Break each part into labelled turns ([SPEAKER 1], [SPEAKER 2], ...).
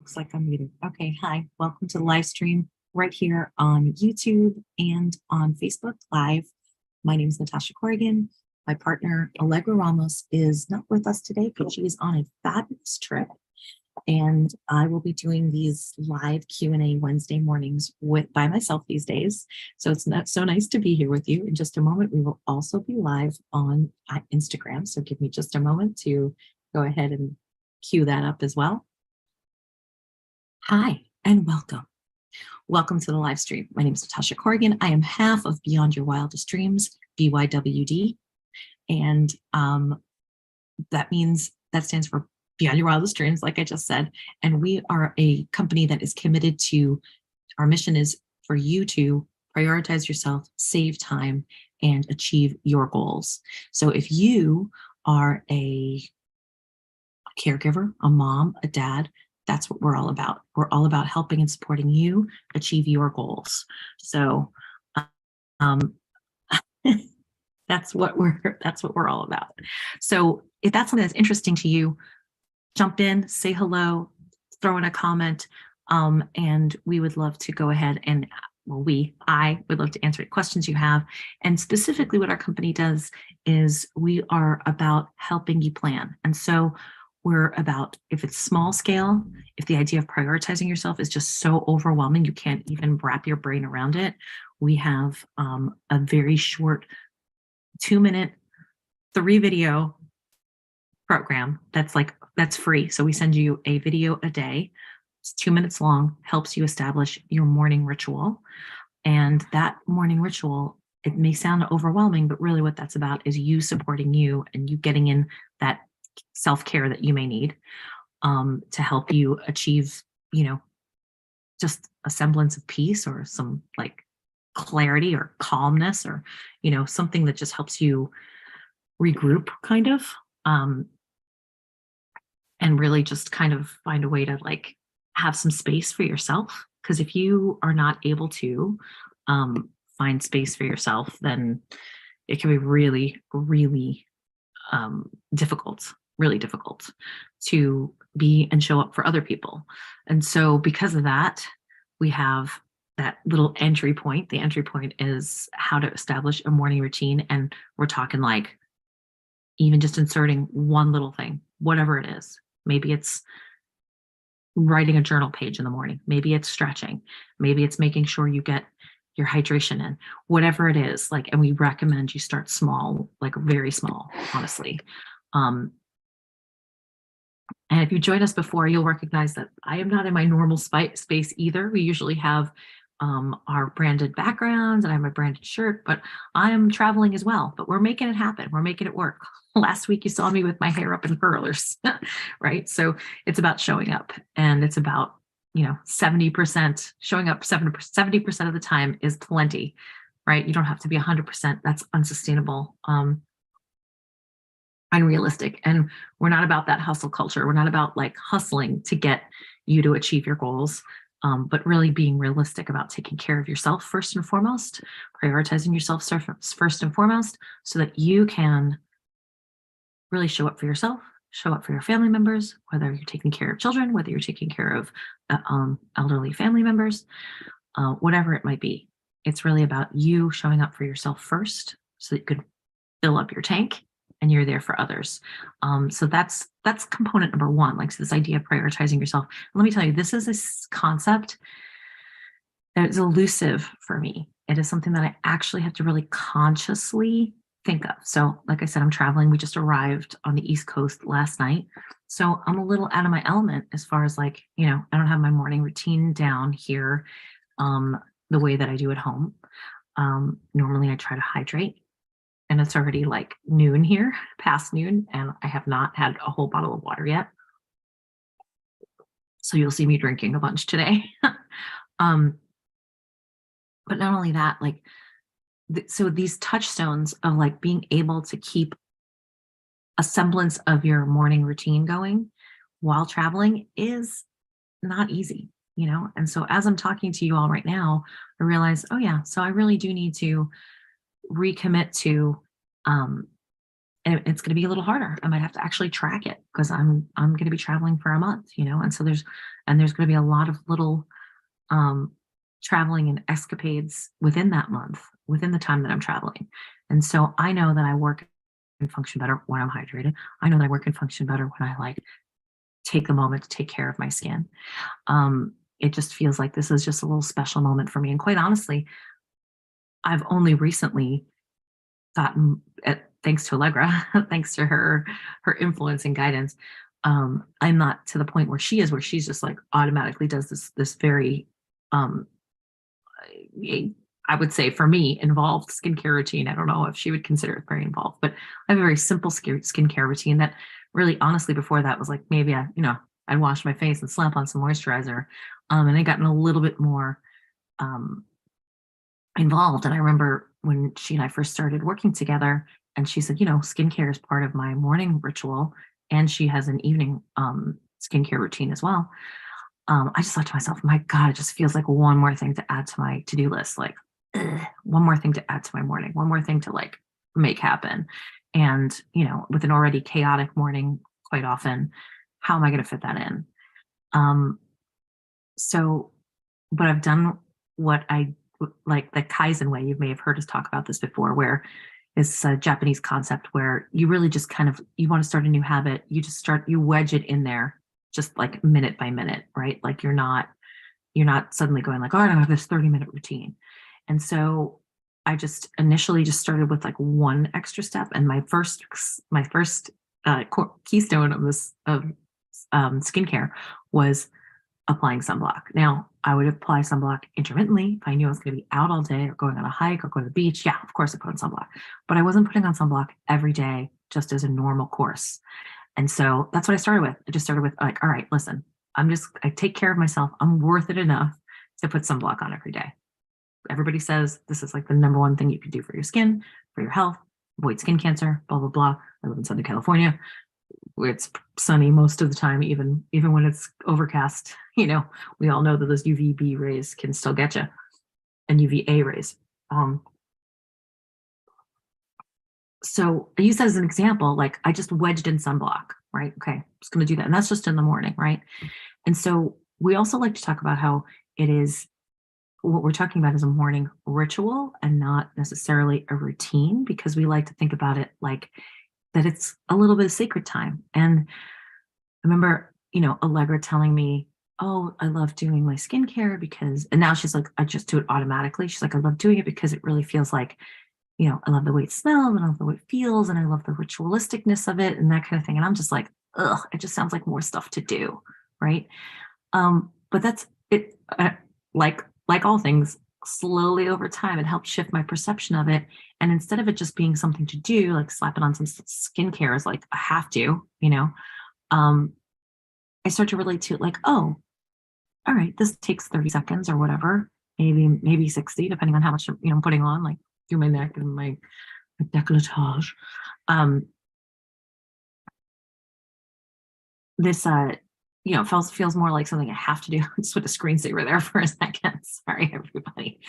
[SPEAKER 1] Looks like I'm muted. Okay, hi. Welcome to the live stream right here on YouTube and on Facebook Live. My name is Natascha Corrigan. My partner, Alegre Ramos, is not with us today because she is on a fabulous trip. And I will be doing these live Q&A Wednesday mornings by myself these days. So it's not so nice to be here with you. In just a moment, we will also be live on Instagram. So give me just a moment to go ahead and cue that up as well. Hi, and welcome. Welcome to the live stream. My name is Natascha Corrigan. I am half of Beyond Your Wildest Dreams, BYWD. And that stands for Beyond Your Wildest Dreams, like I just said. And we are a company that is committed to, our mission is for you to prioritize yourself, save time, and achieve your goals. So if you are a caregiver, a mom, a dad, that's what we're all about. We're all about helping and supporting you achieve your goals. So that's what we're all about. So if that's something that's interesting to you, jump in, say hello, throw in a comment, and we would love to go ahead and I would love to answer any questions you have. And specifically what our company does is we are about helping you plan. And so we're about, if it's small scale, if the idea of prioritizing yourself is just so overwhelming, you can't even wrap your brain around it, we have a very short 2-minute, 3-video program that's free. So we send you a video a day. It's 2 minutes long, helps you establish your morning ritual. And that morning ritual, it may sound overwhelming, but really what that's about is you supporting you and you getting in that self-care that you may need to help you achieve, just a semblance of peace or some like clarity or calmness or, something that just helps you regroup kind of, and really just kind of find a way to like have some space for yourself. Because if you are not able to find space for yourself, then it can be really, really difficult to be and show up for other people. And so because of that, we have that little entry point. The entry point is how to establish a morning routine. And we're talking like even just inserting one little thing, whatever it is. Maybe it's writing a journal page in the morning. Maybe it's stretching. Maybe it's making sure you get your hydration in, whatever it is. And we recommend you start small, like very small, honestly. And if you joined us before, you'll recognize that I am not in my normal space either. We usually have our branded backgrounds and I have my branded shirt, but I am traveling as well. But we're making it happen. We're making it work. Last week, you saw me with my hair up in curlers, right? So it's about showing up, and it's about 70% showing up. 70% of the time is plenty, right? You don't have to be 100%. That's unsustainable. Unrealistic. And we're not about that hustle culture. We're not about like hustling to get you to achieve your goals, but really being realistic about taking care of yourself first and foremost, prioritizing yourself first and foremost, so that you can really show up for yourself, show up for your family members, whether you're taking care of children, whether you're taking care of elderly family members, whatever it might be. It's really about you showing up for yourself first so that you can fill up your tank and you're there for others. So that's component number one, like so this idea of prioritizing yourself. Let me tell you, this is a concept that is elusive for me. It is something that I actually have to really consciously think of. So like I said, I'm traveling. We just arrived on the East Coast last night. So I'm a little out of my element as far as like, I don't have my morning routine down here the way that I do at home. Normally I try to hydrate. And it's already like noon here, past noon, and I have not had a whole bottle of water yet. So you'll see me drinking a bunch today. But not only that, so these touchstones of like being able to keep a semblance of your morning routine going while traveling is not easy, And so as I'm talking to you all right now, I realize, oh yeah, so I really do need to recommit to and it's going to be a little harder. I might have to actually track it because I'm going to be traveling for a month, and so there's going to be a lot of little um, traveling and escapades within that month, within the time that I'm traveling. And so I know that I work and function better when I'm hydrated. I know that I work and function better when I like take the moment to take care of my skin. It just feels like this is just a little special moment for me. And quite honestly, I've only recently gotten, thanks to Allegra, thanks to her influence and guidance. I'm not to the point where she is, where she's just like automatically does this very um, I would say for me, involved skincare routine. I don't know if she would consider it very involved, but I have a very simple skincare routine that really, honestly, before that was like maybe I'd wash my face and slap on some moisturizer, and I gotten a little bit more um, involved. And I remember when she and I first started working together, and she said, skincare is part of my morning ritual, and she has an evening skincare routine as well. I just thought to myself, my God, it just feels like one more thing to add to my to-do list. Like, one more thing to add to my morning, one more thing to like make happen. And, with an already chaotic morning, quite often, how am I going to fit that in? So, but I've done what I like the Kaizen way. You may have heard us talk about this before, where it's a Japanese concept where you really just kind of, you want to start a new habit. You wedge it in there just like minute by minute, right? Like you're not suddenly going like, oh, I don't have this 30-minute routine. And so I just initially just started with like one extra step. And my first keystone of this skincare was applying sunblock. Now, I would apply sunblock intermittently if I knew I was going to be out all day or going on a hike or going to the beach. Yeah, of course I put on sunblock, but I wasn't putting on sunblock every day just as a normal course. And so that's what I started with. I just started with like, all right, listen, I take care of myself. I'm worth it enough to put sunblock on every day. Everybody says this is like the number one thing you can do for your skin, for your health, avoid skin cancer, blah, blah, blah. I live in Southern California, where it's sunny most of the time, even when it's overcast. We all know that those UVB rays can still get you, and UVA rays. So I use that as an example. Like I just wedged in sunblock, right? Okay, I'm just going to do that, and that's just in the morning, right? And so we also like to talk about how it is what we're talking about is a morning ritual and not necessarily a routine, because we like to think about it like that it's a little bit of sacred time. And I remember, Allegra telling me, oh, I love doing my skincare because, and now she's like, I just do it automatically. She's like, I love doing it because it really feels like, I love the way it smells and I love the way it feels and I love the ritualisticness of it and that kind of thing. And I'm just like, ugh, it just sounds like more stuff to do, right? But that's it. Like all things, slowly over time, it helped shift my perception of it. And instead of it just being something to do, like slapping on some skincare is like a have to, I start to relate to it like, oh, all right, this takes 30 seconds or whatever, maybe 60, depending on how much I'm putting on, like through my neck and my décolletage. This feels more like something I have to do. Just put a screensaver there for a second. Sorry, everybody.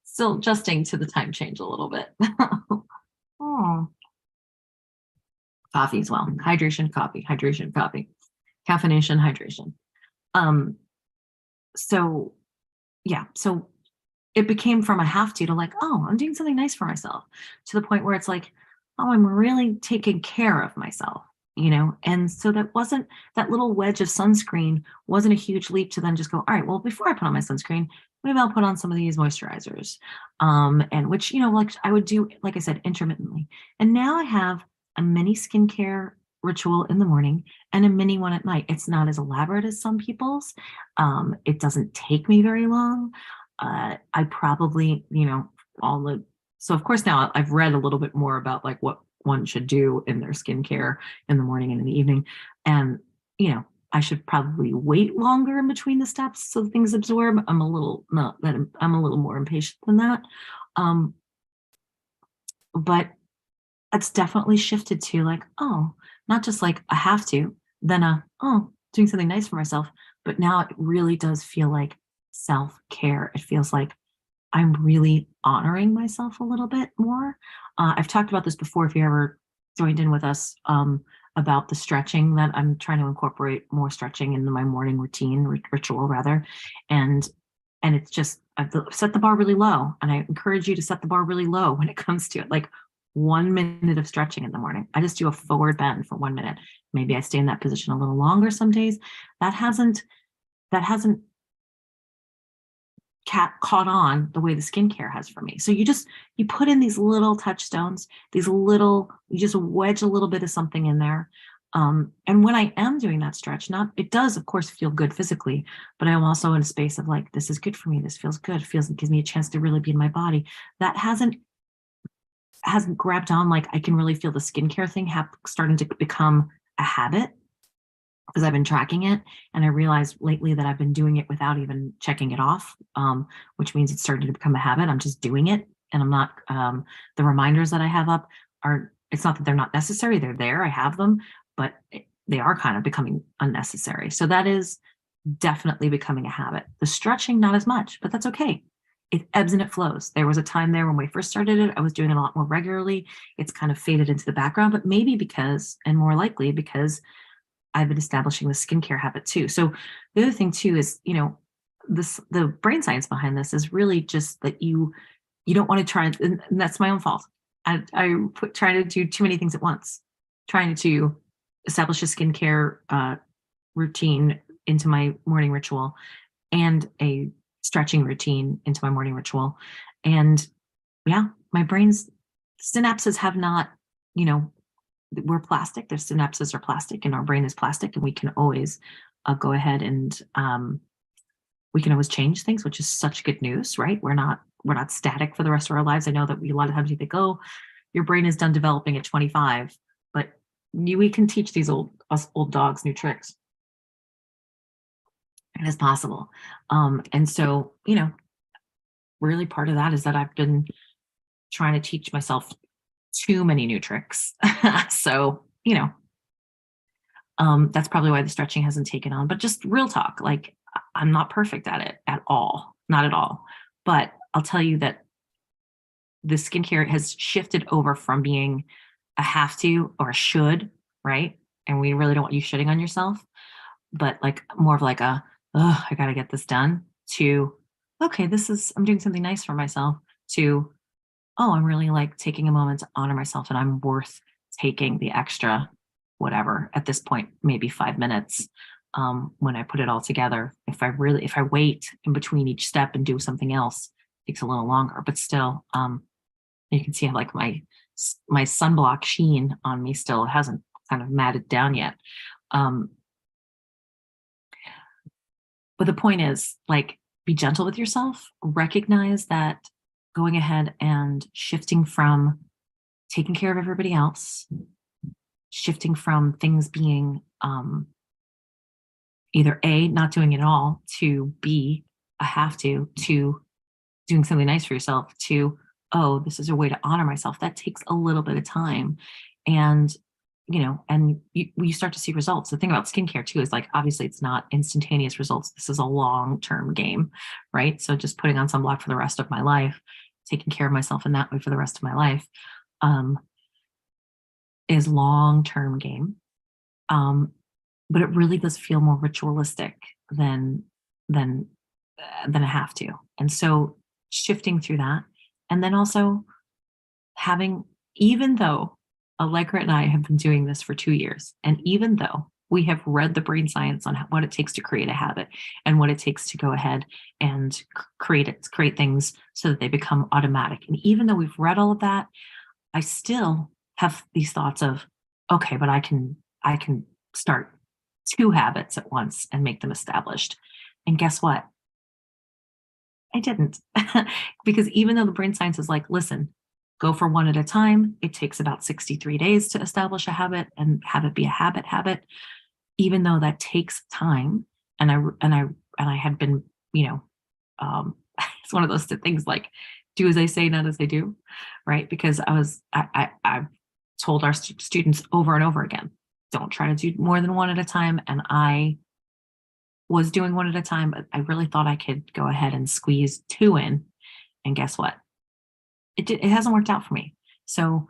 [SPEAKER 1] Still adjusting to the time change a little bit. Oh. Coffee as well. Hydration, coffee, caffeination, hydration. So yeah, so it became from a have to like, oh, I'm doing something nice for myself, to the point where it's like, oh, I'm really taking care of myself, And so that little wedge of sunscreen wasn't a huge leap to then just go, all right, well, before I put on my sunscreen, maybe I'll put on some of these moisturizers. And which, like I would do, like I said, intermittently. And now I have a mini skincare ritual in the morning and a mini one at night. It's not as elaborate as some people's. It doesn't take me very long. I probably, so of course now I've read a little bit more about like what one should do in their skincare in the morning and in the evening. And, I should probably wait longer in between the steps so things absorb. I'm a little more impatient than that. But it's definitely shifted to like, oh, not just like I have to, then doing something nice for myself. But now it really does feel like self-care. It feels like I'm really honoring myself a little bit more. I've talked about this before if you ever joined in with us, about the stretching, that I'm trying to incorporate more stretching into my morning routine, ritual rather. And it's just, I've set the bar really low, and I encourage you to set the bar really low when it comes to it. Like 1 minute of stretching in the morning. I just do a forward bend for 1 minute. Maybe I stay in that position a little longer some days. That hasn't caught on the way the skincare has for me. So you put in these little touchstones, you just wedge a little bit of something in there. And when I am doing that stretch, it does of course feel good physically, but I'm also in a space of like, this is good for me. This feels good. It gives me a chance to really be in my body. That hasn't grabbed on. Like I can really feel the skincare thing starting to become a habit, because I've been tracking it, and I realized lately that I've been doing it without even checking it off, which means it's starting to become a habit. I'm just doing it, and I'm not, the reminders that I have up it's not that they're not necessary, they're there, I have them, but they are kind of becoming unnecessary. So that is definitely becoming a habit. The stretching, not as much, but that's okay. It ebbs and it flows. There was a time there when we first started it, I was doing it a lot more regularly. It's kind of faded into the background, but maybe because, and more likely because, I've been establishing the skincare habit too. So the other thing too is, the brain science behind this is really just that you don't want to try, and that's my own fault. I trying to do too many things at once, trying to establish a skincare routine into my morning ritual, and a stretching routine into my morning ritual. And yeah, my brain's synapses have not, we're plastic. Their synapses are plastic, and our brain is plastic, and we can always go ahead and we can always change things, which is such good news, right? We're not static for the rest of our lives. I know that a lot of times you think, oh, your brain is done developing at 25, but we can teach us old dogs new tricks. It is possible. And so, really part of that is that I've been trying to teach myself too many new tricks. So, that's probably why the stretching hasn't taken on. But just real talk, like I'm not perfect at it at all, not at all. But I'll tell you that the skincare has shifted over from being a have to or a should, right? And we really don't want you shitting on yourself, but like more of like oh, I got to get this done, to, okay, I'm doing something nice for myself, to, oh, I'm really like taking a moment to honor myself, and I'm worth taking the extra, whatever, at this point, maybe 5 minutes. When I put it all together, if I wait in between each step and do something else, it takes a little longer, but still, you can see like my sunblock sheen on me still hasn't kind of matted down yet. But the point is, like, be gentle with yourself, recognize that going ahead and shifting from taking care of everybody else, shifting from things being either A, not doing it at all, to B, a have to doing something nice for yourself, to, oh, this is a way to honor myself. That takes a little bit of time. And, and you start to see results. The thing about skincare too is, like, obviously it's not instantaneous results. This is a long-term game, right? So just putting on sunblock for the rest of my life, taking care of myself in that way for the rest of my life, is long-term game. But it really does feel more ritualistic than a have to. And so shifting through that, and then also having, even though Allegra and I have been doing this for 2 years, and even though we have read the brain science on what it takes to create a habit, and what it takes to go ahead and create things so that they become automatic, and even though we've read all of that, I still have these thoughts of, okay, but I can start 2 habits at once and make them established. And guess what? I didn't. Because even though the brain science is like, listen, go for 1 at a time. It takes about 63 days to establish a habit and have it be a habit. Even though that takes time, and I had been, it's one of those things like, do as I say, not as I do, right? Because I've told our students over and over again, don't try to do more than 1 at a time. And I was doing 1 at a time, but I really thought I could go ahead and squeeze 2 in. And guess what? it hasn't worked out for me. So,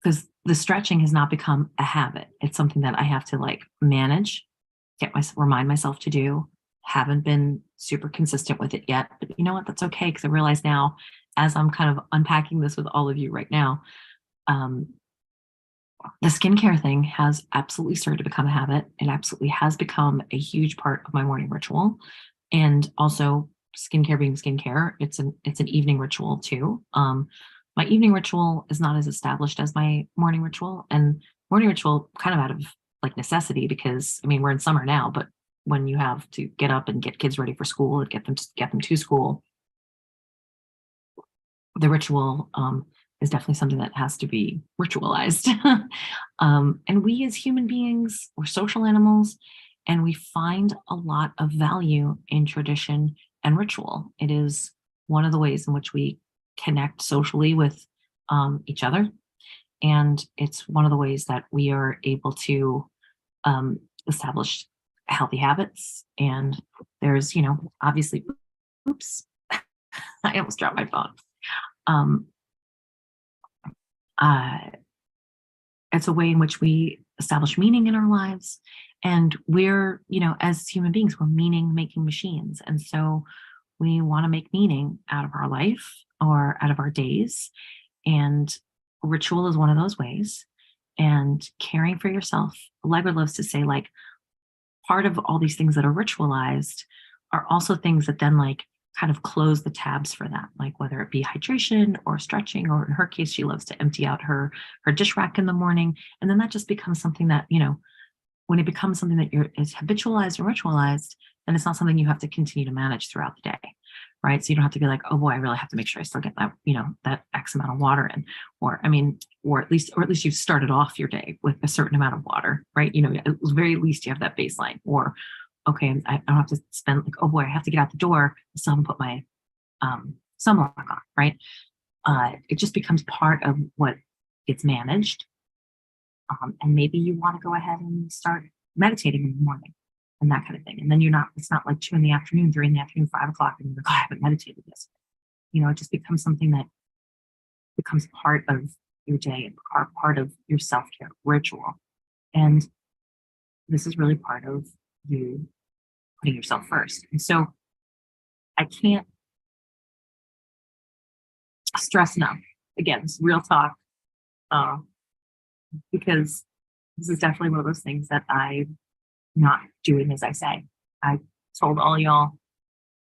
[SPEAKER 1] because the stretching has not become a habit. It's something that I have to like manage, remind myself to do. Haven't been super consistent with it yet, but you know what? That's okay, because I realize now, as I'm kind of unpacking this with all of you right now, um, the skincare thing has absolutely started to become a habit. It absolutely has become a huge part of my morning ritual. And also skincare being skincare, it's an evening ritual too. My evening ritual is not as established as my morning ritual, and morning ritual kind of out of like necessity, because I mean we're in summer now, but when you have to get up and get kids ready for school and get them to school, the ritual is definitely something that has to be ritualized. And we as human beings, we're social animals, and we find a lot of value in tradition and ritual. It is one of the ways in which we connect socially with each other. And it's one of the ways that we are able to establish healthy habits. And there's, obviously, oops, I almost dropped my phone. Um, uh, it's a way in which we establish meaning in our lives. And we're, as human beings, we're meaning making machines. And so we want to make meaning out of our life or out of our days. And ritual is one of those ways. And caring for yourself. Allegra loves to say, like, part of all these things that are ritualized are also things that then like kind of close the tabs for that, like whether it be hydration or stretching, or in her case, she loves to empty out her dish rack in the morning. And then that just becomes something that, when it becomes something that is habitualized or ritualized, then it's not something you have to continue to manage throughout the day. Right. So you don't have to be like, oh boy, I really have to make sure I still get that, that X amount of water in, or at least you've started off your day with a certain amount of water, right? At the very least you have that baseline. Or, okay, I don't have to spend like, oh boy, I have to get out the door, so I'm gonna put my sunblock on, right? It just becomes part of what gets managed. And maybe you want to go ahead and start meditating in the morning and that kind of thing. And then it's not like 2 in the afternoon, 3 in the afternoon, 5 o'clock, and you're like, oh, I haven't meditated this. It just becomes something that becomes part of your day and part of your self-care ritual. And this is really part of you putting yourself first. And so I can't stress enough, again, it's real talk, uh, because this is definitely one of those things that I'm not doing as I say. I told all y'all,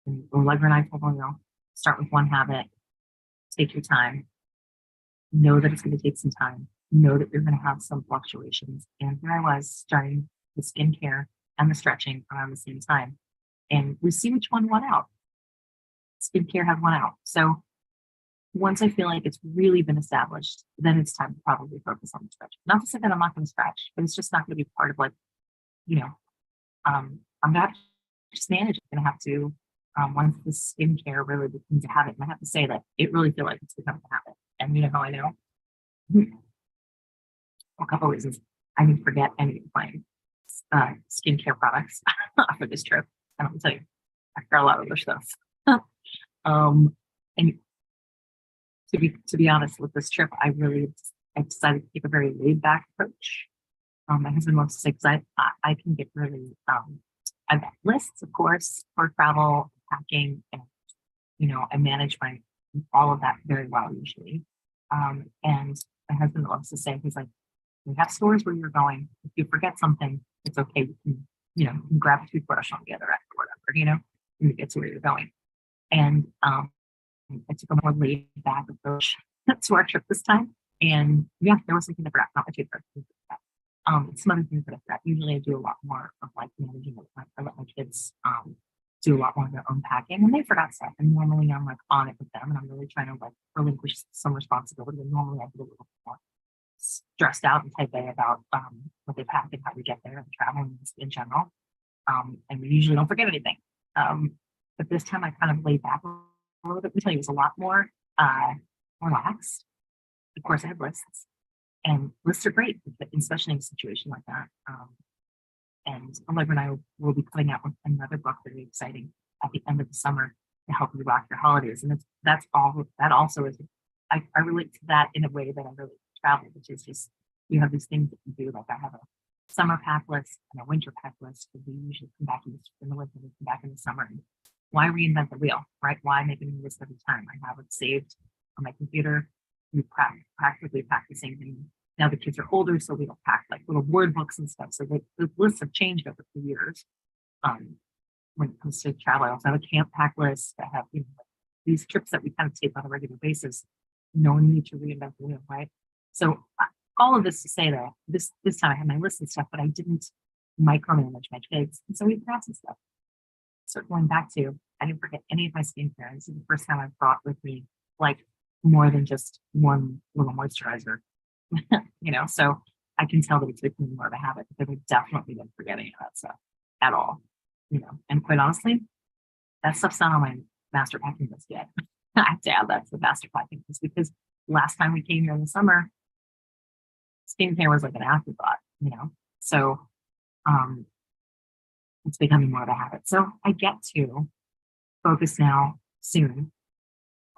[SPEAKER 1] and Allegra and I told all y'all, start with one habit, take your time, know that it's going to take some time, know that you're going to have some fluctuations. And here I was starting the skincare and the stretching around the same time. And we see which one won out. Skincare had won out. So once I feel like it's really been established, then it's time to probably focus on the stretch. Not to say that I'm not going to stretch, but it's just not going to be part of like, I'm not just manage. I'm going to have to, once the skincare really becomes a habit, and I have to say that it really feel like it's becoming a habit. And you know how I know? A couple of reasons. I didn't forget any of my skincare products for this trip. And I'll tell you, I forgot a lot of other stuff. And to be honest, with this trip, I decided to take a very laid back approach. My husband wants to say, because I can get really, I've got lists, of course, for travel, packing, and, I manage all of that very well usually. And my husband loves to say, he's like, we have stores where you're going. If you forget something, it's okay. You can grab a toothbrush on the other end or whatever, when you get to where you're going. And I took a more laid back approach to our trip this time. And yeah, there was something I forgot, not my toothbrush. Some other things that I forgot. Usually I do a lot more of like managing it. I let my kids do a lot more of their own packing, and they forgot stuff. And normally I'm like on it with them, and I'm really trying to like relinquish some responsibility. And normally I get a little more stressed out and type A about what they pack and how we get there and traveling in general. And we usually don't forget anything. But this time I kind of laid back a little bit. Let me tell you, it was a lot more relaxed. Of course, I had lists, and lists are great, especially in a situation like that. And Allegra and I will be putting out another book very exciting at the end of the summer. to help you rock your holidays. And that's all that also is. I relate to that in a way that I relate to travel, which is just you have these things that you do. Like I have a summer pack list and a winter pack list because we usually come back in the winter, we come back in the summer. And why reinvent the wheel, right? Why make a new list every time? I have it saved on my computer. We practically pack the same thing. Now the kids are older, so we don't pack like little word books and stuff. So the lists have changed over the years. When it comes to travel, I also have a camp pack list. I have these trips that we kind of take on a regular basis. No need to reinvent the wheel, right? So all of this to say that this time I had my list and stuff, but I didn't micromanage my kids, and so we forgot some stuff. So going back to, I didn't forget any of my skincare. This is the first time I've brought with me like more than just one little moisturizer, So I can tell that it's becoming more of a habit because I've definitely been forgetting that stuff at all, And quite honestly, that stuff's not on my master packing list yet. I have to add that to the master packing list because last time we came here in the summer, skincare was like an afterthought, So it's becoming more of a habit. So I get to focus now soon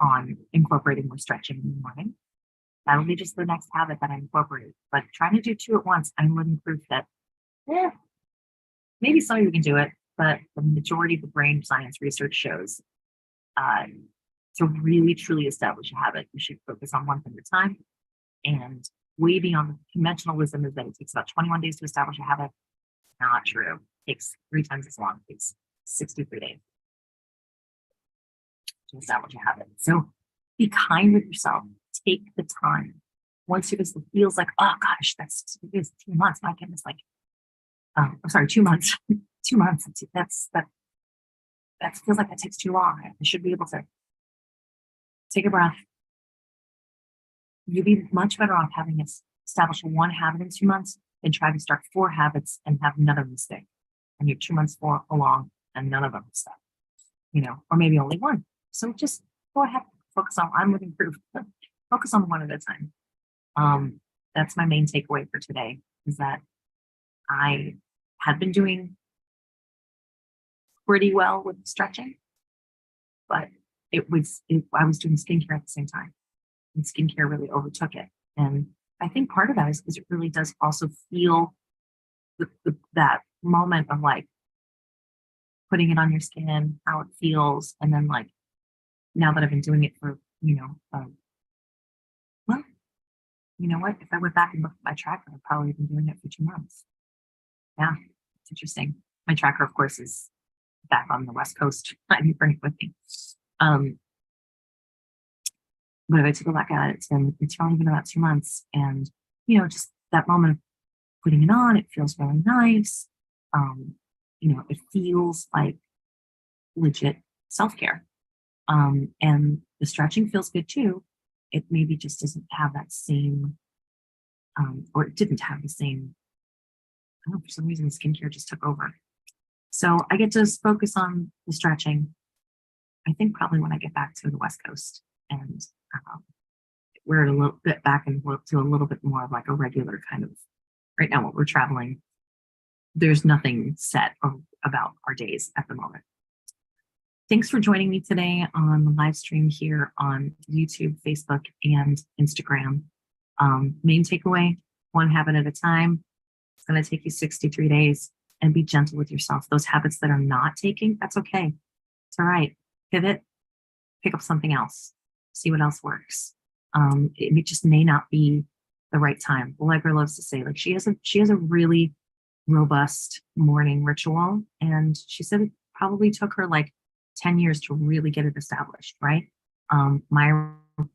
[SPEAKER 1] on incorporating more stretching in the morning. That'll be just the next habit that I incorporate. But trying to do two at once, I'm living proof that maybe some of you can do it, but the majority of the brain science research shows to really truly establish a habit, you should focus on one thing at a time. And way beyond the conventional wisdom is that it takes about 21 days to establish a habit. Not true. It takes 3 times as long. It takes 63 days to establish a habit. So be kind with yourself. Take the time. Once it feels like, oh gosh, that's 2 months. My goodness, I'm sorry, 2 months. 2 months. That feels like that takes too long. I should be able to take a breath. You'd be much better off having establish one habit in 2 months than try to start 4 habits and have none of them stick. And you're 2 months along and none of them stuck, or maybe only one. So just go ahead, focus on, I'm living proof. Focus on one at a time. That's my main takeaway for today is that I had been doing pretty well with stretching, but I was doing skincare at the same time, and skincare really overtook it. And I think part of that is because it really does also feel that moment of like putting it on your skin, how it feels, and then like now that I've been doing it for well, you know what? If I went back and looked at my tracker, I've probably been doing it for 2 months. Yeah, it's interesting. My tracker, of course, is back on the West Coast. I didn't bring it with me. But if I took a look at it, it's only been about 2 months. And, just that moment of putting it on, it feels really nice. It feels like legit self-care. And the stretching feels good too. It maybe just doesn't have that same, or it didn't have the same, I don't know, for some reason, skincare just took over. So I get to focus on the stretching, I think probably when I get back to the West Coast and we're a little bit back and to a little bit more of like a regular kind of, right now when we're traveling, there's nothing set about our days at the moment. Thanks for joining me today on the live stream here on YouTube, Facebook, and Instagram. Main takeaway, one habit at a time. It's going to take you 63 days, and be gentle with yourself. Those habits that are not taking, that's okay. It's all right. Pivot, pick up something else, see what else works. It just may not be the right time. Allegra loves to say, like she has a really robust morning ritual, and she said it probably took her like 10 years to really get it established, right? My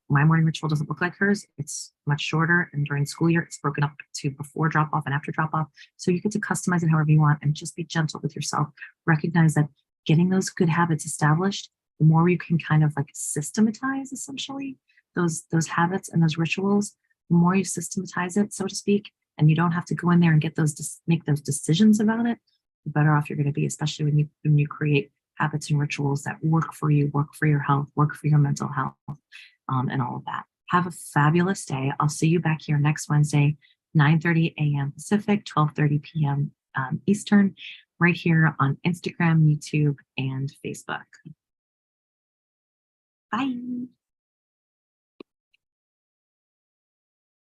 [SPEAKER 1] morning ritual doesn't look like hers. It's much shorter, and during school year, it's broken up to before drop off and after drop off. So you get to customize it however you want, and just be gentle with yourself. Recognize that getting those good habits established, the more you can kind of like systematize essentially those habits and those rituals, the more you systematize it, so to speak, and you don't have to go in there and make those decisions about it, the better off you're going to be, especially when you create habits and rituals that work for you, work for your health, work for your mental health, and all of that. Have a fabulous day. I'll see you back here next Wednesday, 9:30 a.m. Pacific, 12:30 p.m. Eastern, right here on Instagram, YouTube, and Facebook. Bye.